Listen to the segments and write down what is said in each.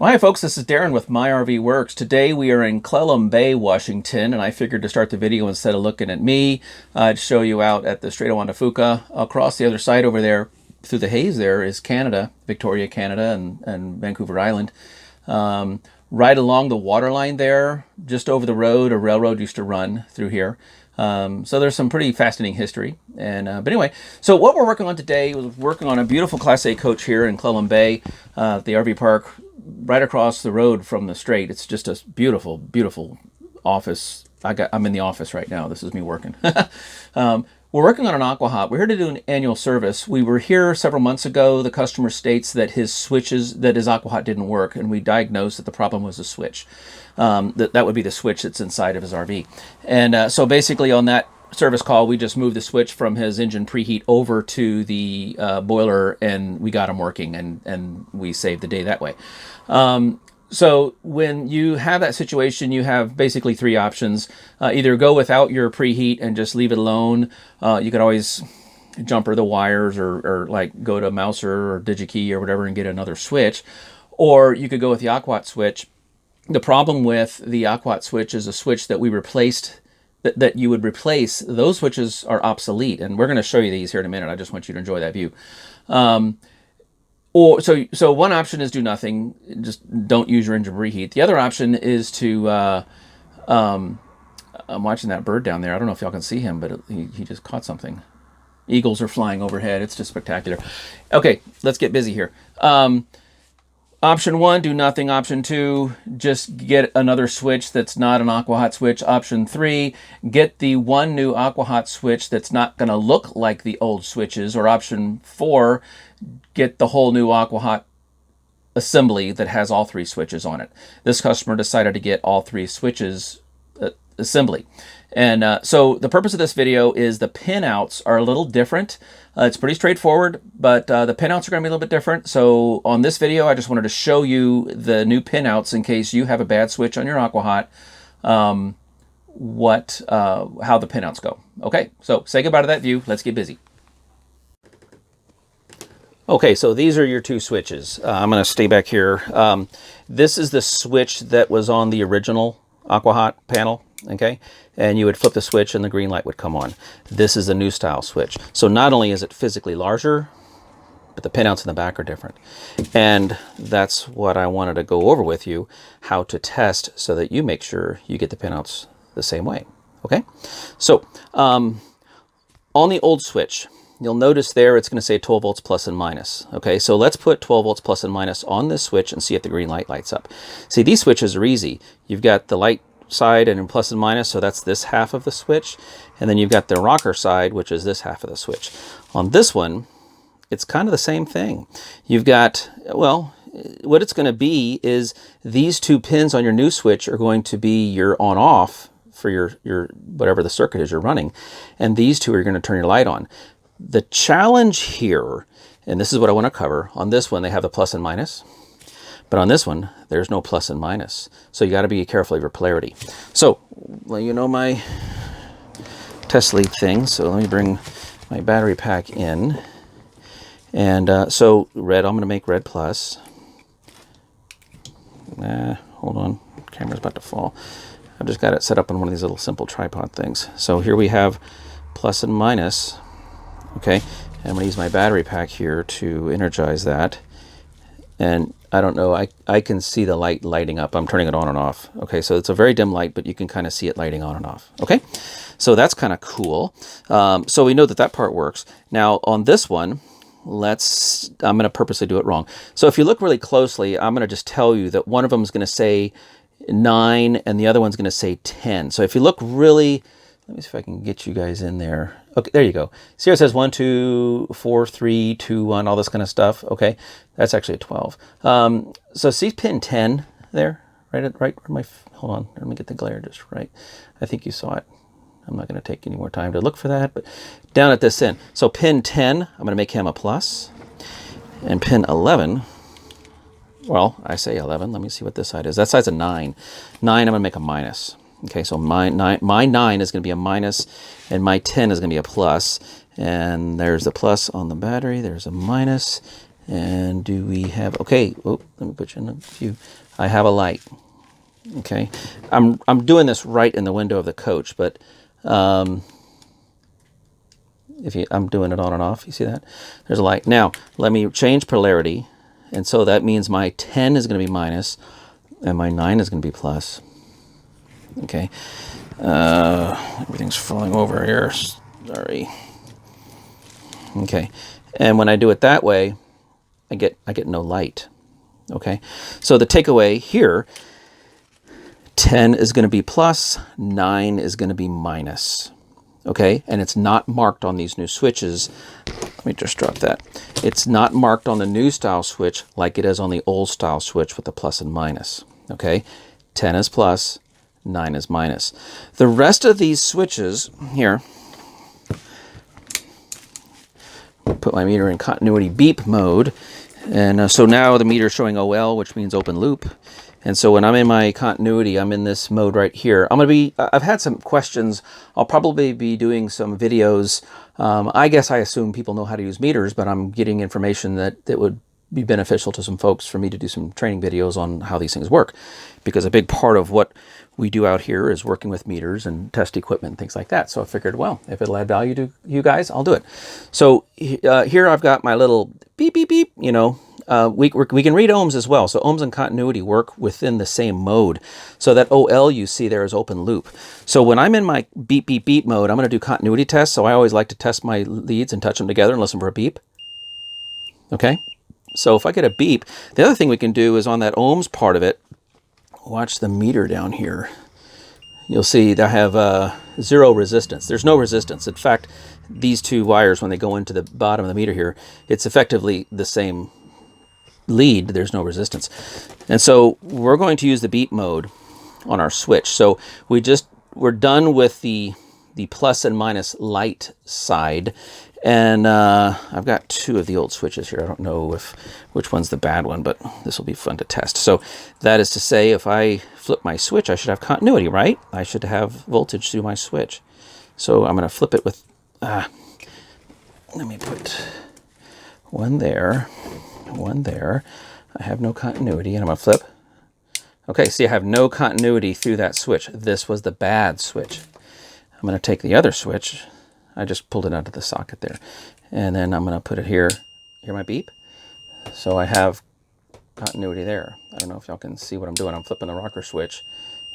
Well, hi folks, this is Darren with My RV Works. Today we are in Clallam Bay, Washington, and I figured to start the video instead of looking at me, I'd show you out at the Strait of Juan de Fuca. Across the other side over there, through the haze there, is Canada, Victoria, Canada, and Vancouver Island. Right along the waterline there, just over the road, a railroad used to run through here. So there's some pretty fascinating history. But anyway, so what we're working on today was working on a beautiful Class A coach here in Clallam Bay, the RV park right across the road from the Strait. It's just a beautiful, beautiful office. I'm in the office right now. This is me working. We're working on an AquaHot. We're here to do an annual service. We were here several months ago. The customer states that his AquaHot didn't work, and we diagnosed that the problem was the switch. That would be the switch that's inside of his RV. And so basically on that service call, we just moved the switch from his engine preheat over to the boiler, and we got him working, and we saved the day that way. So when you have that situation, you have basically three options. Either go without your preheat and just leave it alone. You could always jumper the wires or like go to Mouser or DigiKey or whatever and get another switch. Or you could go with the AquaHot switch. The problem with the AquaHot switch is a switch that we replaced, that you would replace. Those switches are obsolete, and we're going to show you these here in a minute. I just want you to enjoy that view. So one option is do nothing, just don't use your engine preheat. The other option is to, I'm watching that bird down there. I don't know if y'all can see him, but he just caught something. Eagles are flying overhead. It's just spectacular. Okay, let's get busy here. Option one, do nothing. Option two, just get another switch that's not an AquaHot switch. Option three, get the one new AquaHot switch that's not going to look like the old switches. Or option four, get the whole new AquaHot assembly that has all three switches on it. This customer decided to get all three switches assembly. And so the purpose of this video is the pinouts are a little different. It's pretty straightforward, but the pinouts are going to be a little bit different. So on this video, I just wanted to show you the new pinouts in case you have a bad switch on your AquaHot, how the pinouts go. Okay, so say goodbye to that view. Let's get busy. Okay, so these are your two switches. I'm going to stay back here. This is the switch that was on the original AquaHot panel, okay? And you would flip the switch and the green light would come on. This is the new style switch. So not only is it physically larger, but the pinouts in the back are different. And that's what I wanted to go over with you, how to test so that you make sure you get the pinouts the same way, okay? So on the old switch, you'll notice there it's going to say 12 volts plus and minus. Okay, so let's put 12 volts plus and minus on this switch and see if the green light lights up. See, these switches are easy. You've got the light side and plus and minus, so that's this half of the switch. And then you've got the rocker side, which is this half of the switch. On this one, it's kind of the same thing. You've got, well, what it's going to be is these two pins on your new switch are going to be your on-off for your whatever the circuit is you're running. And these two are going to turn your light on. The challenge here, and this is what I want to cover, on this one they have the plus and minus, but on this one there's no plus and minus. So you got to be careful of your polarity. So, well, you know my test lead thing, so let me bring my battery pack in. And so red, I'm going to make red plus. Hold on, camera's about to fall. I've just got it set up on one of these little simple tripod things. So here we have plus and minus. Okay, and I'm going to use my battery pack here to energize that. And I don't know, I can see the light lighting up. I'm turning it on and off. Okay, so it's a very dim light, but you can kind of see it lighting on and off. Okay, so that's kind of cool. So we know that that part works. Now on this one, I'm going to purposely do it wrong. So if you look really closely, I'm going to just tell you that one of them is going to say 9 and the other one's going to say 10. So if you look really, let me see if I can get you guys in there. Okay, there you go. See how it says 1, 2, 4, 3, 2, 1, all this kind of stuff. Okay, that's actually a 12. So see pin 10 there, right where my, hold on, let me get the glare just right. I think you saw it. I'm not going to take any more time to look for that, but down at this end. So pin 10, I'm going to make him a plus. And pin 11, well, I say 11. Let me see what this side is. That side's a 9. 9, I'm going to make a minus. Okay, so my 9 is going to be a minus, and my 10 is going to be a plus. And there's the plus on the battery. There's a minus, And do we have, okay, oh, let me put you in a few. I have a light. Okay, I'm doing this right in the window of the coach, but I'm doing it on and off. You see that? There's a light. Now let me change polarity, and so that means my 10 is going to be minus, and my 9 is going to be plus. Okay, everything's falling over here. Sorry. Okay, and when I do it that way, I get no light. Okay, so the takeaway here. 10 is going to be plus, 9 is going to be minus. Okay, and it's not marked on these new switches. Let me just drop that. It's not marked on the new style switch like it is on the old style switch with the plus and minus. Okay, 10 is plus, 9 is minus. The rest of these switches here, I'll put my meter in continuity beep mode. And so now the meter is showing OL, which means open loop. And so when I'm in my continuity, I'm in this mode right here. I've had some questions. I'll probably be doing some videos. I assume people know how to use meters, but I'm getting information that would be beneficial to some folks for me to do some training videos on how these things work. Because a big part of what we do out here is working with meters and test equipment and things like that. So I figured, well, if it'll add value to you guys, I'll do it. So here I've got my little beep, beep, beep, you know. We can read ohms as well. So ohms and continuity work within the same mode. So that OL you see there is open loop. So when I'm in my beep, beep, beep mode, I'm going to do continuity tests. So I always like to test my leads and touch them together and listen for a beep. Okay. So if I get a beep, the other thing we can do is on that ohms part of it, watch the meter down here. You'll see that I have zero resistance. There's no resistance. In fact, these two wires, when they go into the bottom of the meter here, it's effectively the same lead. There's no resistance. And so we're going to use the beep mode on our switch. So we're done with the plus and minus light side. And I've got two of the old switches here. I don't know which one's the bad one, but this will be fun to test. So that is to say, if I flip my switch, I should have continuity, right? I should have voltage through my switch. So I'm going to flip it with, let me put one there, one there. I have no continuity, and I'm going to flip. Okay, see, I have no continuity through that switch. This was the bad switch. I'm going to take the other switch. I just pulled it out of the socket there. And then I'm going to put it here. Hear my beep? So I have continuity there. I don't know if y'all can see what I'm doing. I'm flipping the rocker switch,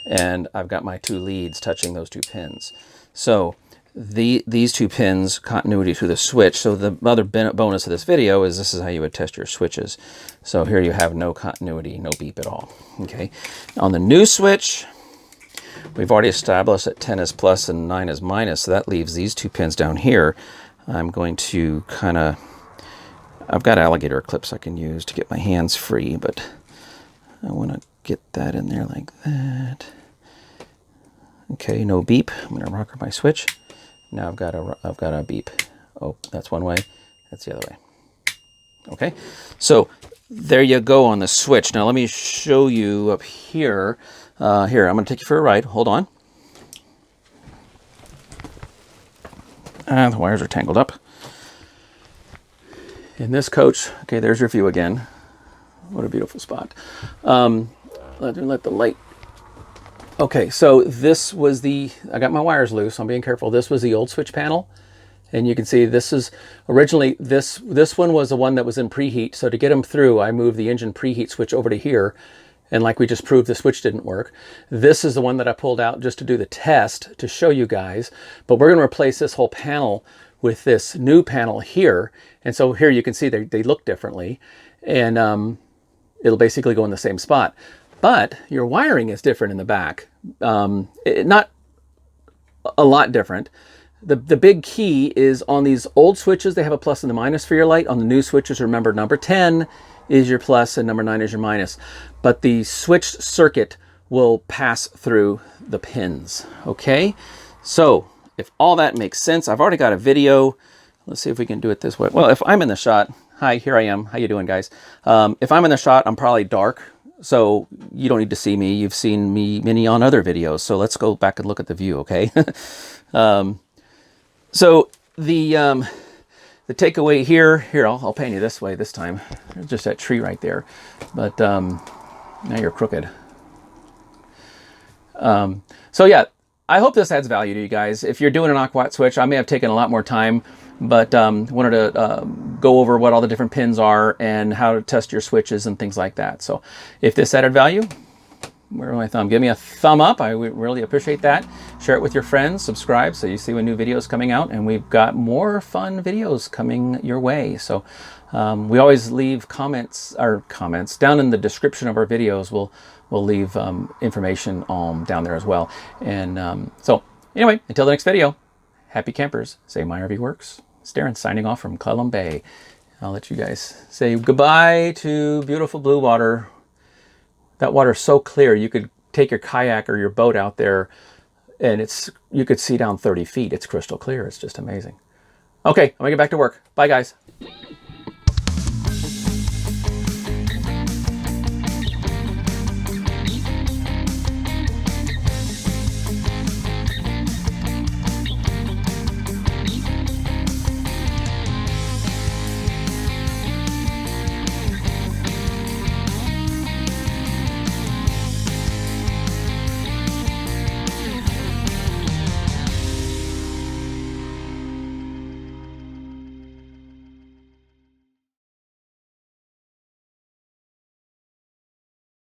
and I've got my two leads touching those two pins. So these two pins, continuity through the switch. So the other bonus of this video is this is how you would test your switches. So here you have no continuity, no beep at all. Okay. On the new switch, we've already established that 10 is plus and 9 is minus, so that leaves these two pins down here. I'm going to I've got alligator clips I can use to get my hands free, but I want to get that in there like that. Okay, no beep. I'm going to rocker my switch. Now I've got a beep. Oh, that's one way. That's the other way. Okay, so there you go on the switch. Now let me show you up here. Here, I'm going to take you for a ride. Hold on. The wires are tangled up. In this coach, okay, there's your view again. What a beautiful spot. Let the light. Okay, so this was I got my wires loose. I'm being careful. This was the old switch panel. And you can see this is originally, this one was the one that was in preheat. So to get them through, I moved the engine preheat switch over to here. And like we just proved, the switch didn't work. This is the one that I pulled out just to do the test to show you guys. But we're going to replace this whole panel with this new panel here. And so here you can see they look differently. And it'll basically go in the same spot. But your wiring is different in the back. Not a lot different. The big key is on these old switches, they have a plus and a minus for your light. On the new switches, remember number 10 is your plus and number 9 is your minus. But the switched circuit will pass through the pins, okay? So if all that makes sense, I've already got a video. Let's see if we can do it this way. Well, if I'm in the shot, hi, here I am. How you doing, guys? If I'm in the shot, I'm probably dark, so you don't need to see me. You've seen me many on other videos, so let's go back and look at the view, okay? So the takeaway here, I'll paint you this way this time. There's just that tree right there. But now you're crooked. So yeah, I hope this adds value to you guys. If you're doing an AquaHot switch, I may have taken a lot more time, but wanted to go over what all the different pins are and how to test your switches and things like that. So if this added value, where's my thumb? Give me a thumb up. I would really appreciate that. Share it with your friends. Subscribe so you see when new videos coming out. And we've got more fun videos coming your way. So we always leave comments down in the description of our videos. We'll leave information down there as well. And so anyway, until the next video, happy campers. Say My RV Works. It's Darren signing off from Clelum Bay. I'll let you guys say goodbye to beautiful blue water. That water's so clear, you could take your kayak or your boat out there and you could see down 30 feet. It's crystal clear. It's just amazing. Okay, I'm gonna get back to work. Bye, guys.